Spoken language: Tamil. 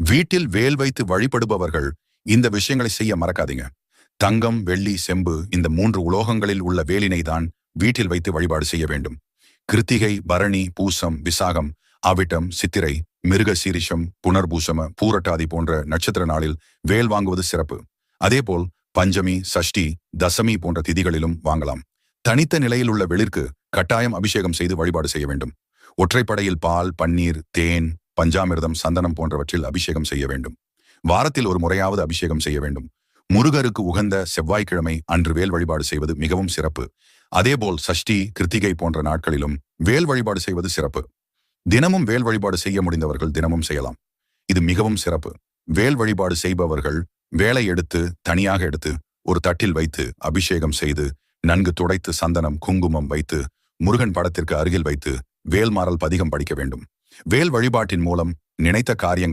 வீட்டில் வேல் வைத்து வழிபடுபவர்கள் இந்த விஷயங்களை செய்ய மறக்காதீங்க. தங்கம், வெள்ளி, செம்பு இந்த 3 உலோகங்களில் உள்ள வேலினை தான் வீட்டில் வைத்து வழிபாடு செய்ய வேண்டும். கிருத்திகை, பரணி, பூசம், விசாகம், அவிட்டம், சித்திரை, மிருக சீரிஷம், புனர்பூசம, பூரட்டாதி போன்ற நட்சத்திர நாளில் வேல் வாங்குவது சிறப்பு. அதேபோல் பஞ்சமி, சஷ்டி, தசமி போன்ற திதிகளிலும் வாங்கலாம். தனித்த நிலையில் உள்ள வெளிற்கு கட்டாயம் அபிஷேகம் செய்து வழிபாடு செய்ய வேண்டும். ஒற்றைப்படையில் பால், பன்னீர், தேன், பஞ்சாமிர்தம், சந்தனம் போன்றவற்றில் அபிஷேகம் செய்ய வேண்டும். வாரத்தில் ஒரு முறையாவது அபிஷேகம் செய்ய வேண்டும். முருகருக்கு உகந்த செவ்வாய்க்கிழமை அன்று வேல் வழிபாடு செய்வது மிகவும் சிறப்பு. அதேபோல் சஷ்டி, கிருத்திகை போன்ற நாட்களிலும் வேல் வழிபாடு செய்வது சிறப்பு. தினமும் வேல் வழிபாடு செய்ய முடிந்தவர்கள் தினமும் செய்யலாம். இது மிகவும் சிறப்பு. வேல் வழிபாடு செய்பவர்கள் வேலை தனியாக எடுத்து ஒரு தட்டில் வைத்து அபிஷேகம் செய்து நன்கு துடைத்து சந்தனம், குங்குமம் வைத்து முருகன் படத்திற்கு அருகில் வைத்து வேல்மாறல் பதிகம் படிக்க வேண்டும். வேல் வழிபாட்டின் மூலம் நினைத்த காரியங்கள்